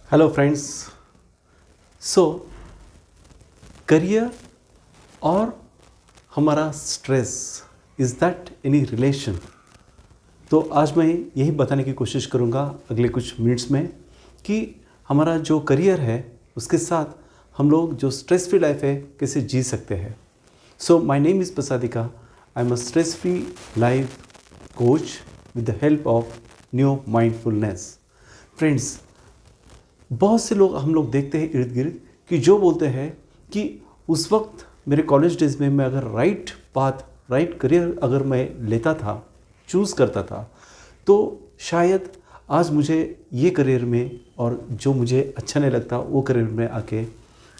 Hello friends. सो career और हमारा stress, is that any relation? तो आज मैं यही बताने की कोशिश करूँगा अगले कुछ मिनट्स में कि हमारा जो करियर है उसके साथ हम लोग जो स्ट्रेस फ्री लाइफ है कैसे जी सकते हैं। So my name is Prasadika. I am a stress free life coach with the help of new mindfulness. Friends, बहुत से लोग हम लोग देखते हैं इर्द गिर्द कि जो बोलते हैं कि उस वक्त मेरे कॉलेज डेज में मैं अगर राइट पाथ, राइट करियर अगर मैं लेता था, चूज़ करता था, तो शायद आज मुझे ये करियर में और जो मुझे अच्छा नहीं लगता वो करियर में आके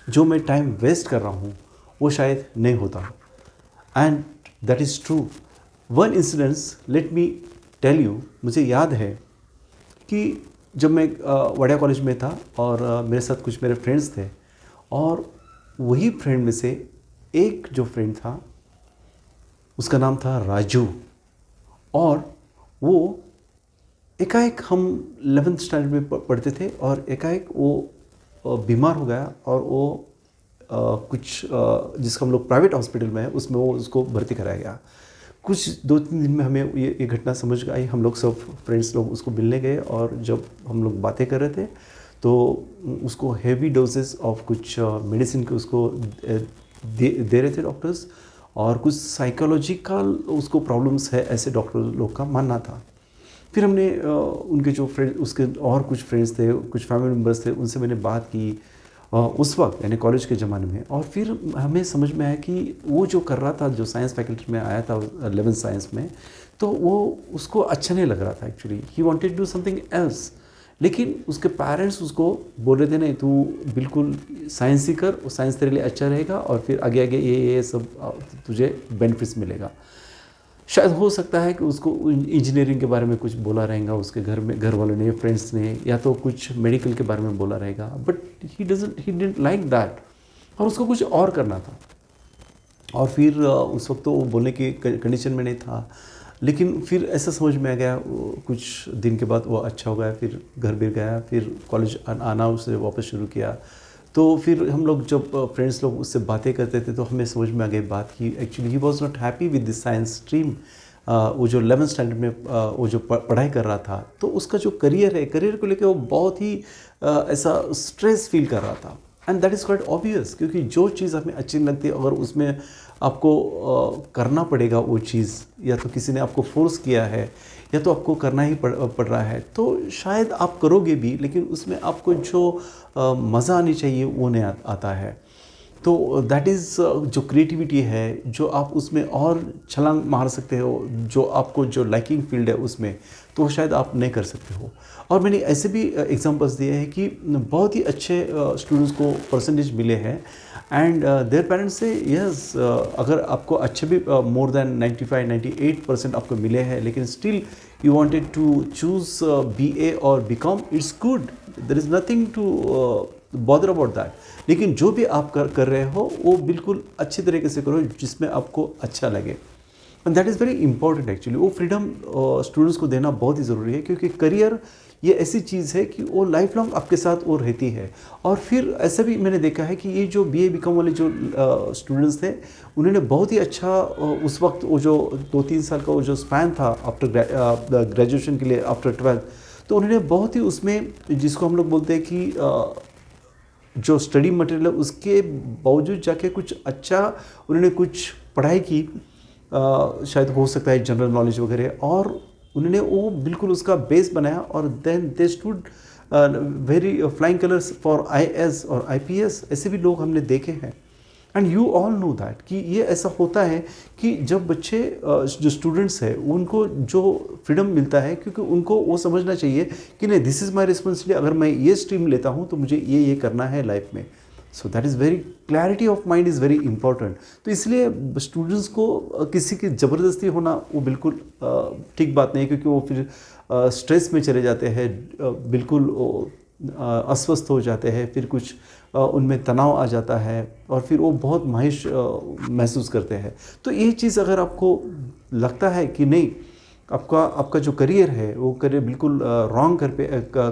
जो मैं टाइम वेस्ट कर रहा हूँ वो शायद नहीं होता। And that is true. One incidence let me tell you. मुझे याद है कि जब मैं वडिया कॉलेज में था और मेरे साथ कुछ मेरे फ्रेंड्स थे, और वही फ्रेंड में से एक जो फ्रेंड था उसका नाम था राजू। और वो एकाएक, हम 11th स्टैंडर्ड में पढ़ते थे और एकाएक वो बीमार हो गया और वो कुछ जिसका हम लोग प्राइवेट हॉस्पिटल में है उसमें वो उसको भर्ती कराया गया। कुछ 2-3 दिन में हमें ये घटना समझ आई। हम लोग सब फ्रेंड्स लोग उसको मिलने गए और जब हम लोग बातें कर रहे थे तो उसको हेवी डोजेस ऑफ कुछ मेडिसिन के उसको दे रहे थे डॉक्टर्स, और कुछ साइकोलॉजिकल उसको प्रॉब्लम्स है ऐसे डॉक्टर लोग का मानना था। फिर हमने उनके जो फ्रेंड, उसके और कुछ फ्रेंड्स थे, कुछ फैमिली मेम्बर्स थे, उनसे मैंने बात की उस वक्त यानी कॉलेज के ज़माने में। और फिर हमें समझ में आया कि वो जो कर रहा था, जो साइंस फैकल्टी में आया था 11th साइंस में, तो वो उसको अच्छा नहीं लग रहा था। Actually he wanted to do something else. लेकिन उसके पेरेंट्स उसको बोल रहे थे नहीं, तू बिल्कुल साइंस ही कर, साइंस तेरे लिए अच्छा रहेगा और फिर आगे आगे ये सब तुझे बेनिफिट्स मिलेगा। शायद हो सकता है कि उसको इंजीनियरिंग के बारे में कुछ बोला रहेगा उसके घर में, घर वालों ने, फ्रेंड्स ने, या तो कुछ मेडिकल के बारे में बोला रहेगा, but he didn't like that और उसको कुछ और करना था। और फिर उस वक्त तो वो बोलने की कंडीशन में नहीं था। लेकिन फिर ऐसा समझ में आ गया, कुछ दिन के बाद वो अच्छा हो गया, फिर घर भी गया, फिर कॉलेज आना उससे वापस शुरू किया। तो फिर हम लोग जब फ्रेंड्स लोग उससे बातें करते थे तो हमें समझ में आ गई बात कि actually he was not happy with this science stream. वो जो 11th स्टैंडर्ड में वो जो पढ़ाई कर रहा था, तो उसका जो करियर है, करियर को लेकर वो बहुत ही ऐसा स्ट्रेस फील कर रहा था। And that is quite obvious, क्योंकि जो चीज़ हमें अच्छी नहीं लगती अगर उसमें आपको करना पड़ेगा वो चीज़, या तो किसी ने आपको फोर्स किया है या तो आपको करना ही पड़ रहा है, तो शायद आप करोगे भी, लेकिन उसमें आपको जो मज़ा आनी चाहिए वो नहीं आता है। तो दैट इज़ जो क्रिएटिविटी है, जो आप उसमें और छलांग मार सकते हो, जो आपको जो लाइकिंग फील्ड है उसमें, तो शायद आप नहीं कर सकते हो। और मैंने ऐसे भी एग्जांपल्स दिए हैं कि बहुत ही अच्छे स्टूडेंट्स को परसेंटेज मिले हैं एंड देयर पेरेंट्स से यस, अगर आपको अच्छे भी मोर देन 95-98% आपको मिले हैं, लेकिन still you wanted to choose BA और BCom, it's good, there is nothing to bother about that. लेकिन जो भी आप कर रहे हो वो बिल्कुल अच्छी तरीके से करो जिसमें आपको अच्छा लगे। And that is very important. Actually वो फ्रीडम स्टूडेंट्स को देना बहुत ही ज़रूरी है, क्योंकि करियर ये ऐसी चीज़ है कि वो लाइफ लॉन्ग आपके साथ वो रहती है। और फिर ऐसा भी मैंने देखा है कि ये जो BA BCom वाले जो स्टूडेंट्स थे, उन्होंने बहुत ही अच्छा उस वक्त वो जो 2-3 साल का वो जो स्पैन था आफ्टर ग्रेजुएशन के लिए, आफ्टर 12th, तो उन्होंने बहुत ही उसमें, जिसको हम लोग बोलते हैं कि जो स्टडी मटेरियल है उसके बावजूद जाके कुछ अच्छा उन्होंने कुछ पढ़ाई की, शायद हो सकता है जनरल नॉलेज वगैरह, और उन्होंने वो बिल्कुल उसका बेस बनाया और then they stood very flying colours for IAS और IPS। ऐसे भी लोग हमने देखे हैं। And you all know that कि ये ऐसा होता है कि जब बच्चे जो स्टूडेंट्स हैं उनको जो फ्रीडम मिलता है, क्योंकि उनको वो समझना चाहिए कि नहीं, दिस इज़ माई रिस्पॉन्सिबिलिटी, अगर मैं ये स्ट्रीम लेता हूँ तो मुझे ये करना है लाइफ में। So that is very, clarity of mind is very important. तो इसलिए स्टूडेंट्स को किसी की ज़बरदस्ती होना वो बिल्कुल ठीक बात नहीं है, क्योंकि वो फिर स्ट्रेस में चले जाते हैं, बिल्कुल अस्वस्थ हो जाते हैं, फिर कुछ उनमें तनाव आ जाता है और फिर वो बहुत मायूस महसूस करते हैं। तो ये चीज़ अगर आपको लगता है कि नहीं, आपका आपका जो करियर है वो करियर बिल्कुल रॉन्ग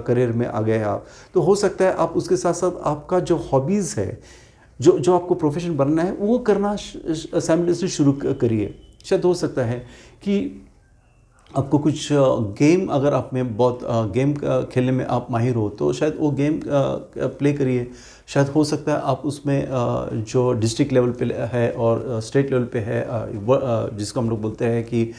करियर में आ गए आप, तो हो सकता है आप उसके साथ साथ आपका जो हॉबीज़ है, जो जो आपको प्रोफेशन बनना है वो करना साइमल्टेनियसली शुरू करिए। शायद हो सकता है कि आपको कुछ गेम, अगर आप में बहुत गेम खेलने में आप माहिर हो तो शायद वो गेम प्ले करिए। शायद हो सकता है आप उसमें जो डिस्ट्रिक्ट लेवल पे है और स्टेट लेवल पे है, जिसको हम लोग बोलते हैं कि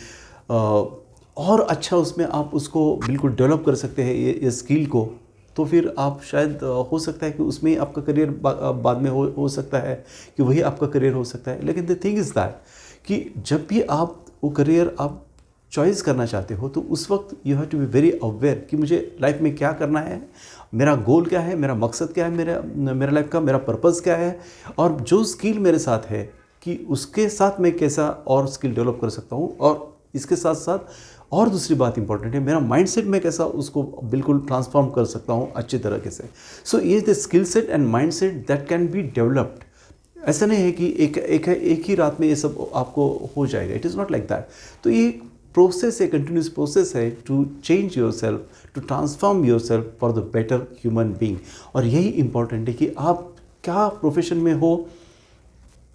और अच्छा उसमें आप उसको बिल्कुल डेवलप कर सकते हैं ये स्किल को, तो फिर आप शायद हो सकता है कि उसमें ही आपका करियर बाद में हो सकता है कि वही आपका करियर हो सकता है। लेकिन द थिंग इज़ दैट कि जब भी आप वो करियर आप चॉइस करना चाहते हो तो उस वक्त you have to be very aware कि मुझे लाइफ में क्या करना है, मेरा गोल क्या है, मेरा मकसद क्या है, मेरा लाइफ का मेरा पर्पज़ क्या है, और जो स्किल मेरे साथ है कि उसके साथ मैं कैसा और स्किल डेवलप कर सकता हूँ, और इसके साथ साथ और दूसरी बात इंपॉर्टेंट है, मेरा माइंडसेट में कैसा उसको बिल्कुल ट्रांसफॉर्म कर सकता हूँ अच्छी तरीके से। सो ये the skill set and mindset that can be developed. ऐसा नहीं है कि एक ही रात में ये सब आपको हो जाएगा, it is not like that. तो ये प्रोसेस है, कंटिन्यूस प्रोसेस है to change yourself, to transform yourself for the better human being. और यही इंपॉर्टेंट है कि आप क्या प्रोफेशन में हो,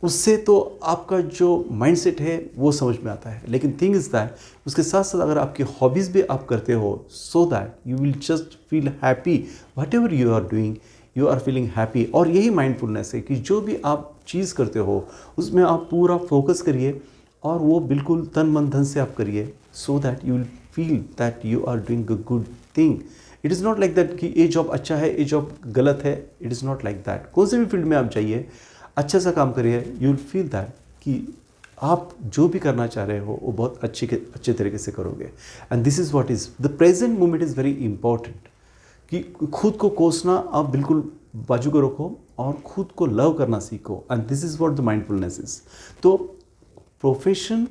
उससे तो आपका जो माइंडसेट है वो समझ में आता है। लेकिन थिंग इज़ दैट उसके साथ साथ अगर आपकी हॉबीज़ भी आप करते हो, so that you will just feel happy whatever you are doing, you are feeling happy. और यही माइंडफुलनेस है कि जो भी आप चीज़ करते हो उसमें आप पूरा फोकस करिए और वो बिल्कुल तन मन धन से आप करिए, so that you will feel that you are doing a good thing. It is not like that कि ये जॉब अच्छा है, ये जॉब गलत है, it is not like that. कौन से भी फील्ड में आप जाइए, अच्छा सा काम करिए, यू विल फील दैट कि आप जो भी करना चाह रहे हो वो बहुत अच्छे तरीके से करोगे। And this is what is the present moment is very important, कि खुद को कोसना आप बिल्कुल बाजू को रखो और खुद को लव करना सीखो। And this is what the mindfulness is. तो प्रोफेशन,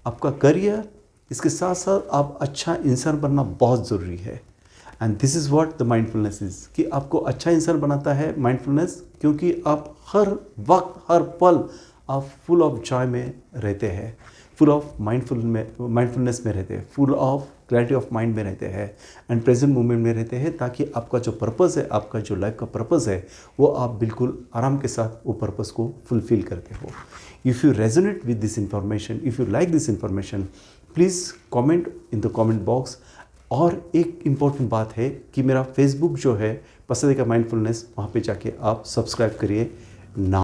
आपका करियर, इसके साथ साथ आप अच्छा इंसान बनना बहुत ज़रूरी है। And this is what the mindfulness is, कि आपको अच्छा इंसान बनाता है माइंडफुलनेस, क्योंकि आप हर वक्त हर पल आप फुल ऑफ जॉय में रहते हैं, फुल ऑफ माइंडफुलनेस में रहते हैं, full of clarity of mind में रहते हैं एंड प्रेजेंट मोमेंट में रहते हैं, ताकि आपका जो पर्पज़ है, आपका जो लाइफ का पर्पज़ है, वो आप बिल्कुल आराम के साथ वो पर्पज़ को फुलफिल करते हो। If you resonate with this information, if you like this information, please comment in the comment box. और एक इम्पॉर्टेंट बात है कि मेरा फेसबुक जो है पसंद का माइंडफुलनेस, वहाँ पे जाके आप सब्सक्राइब करिए ना।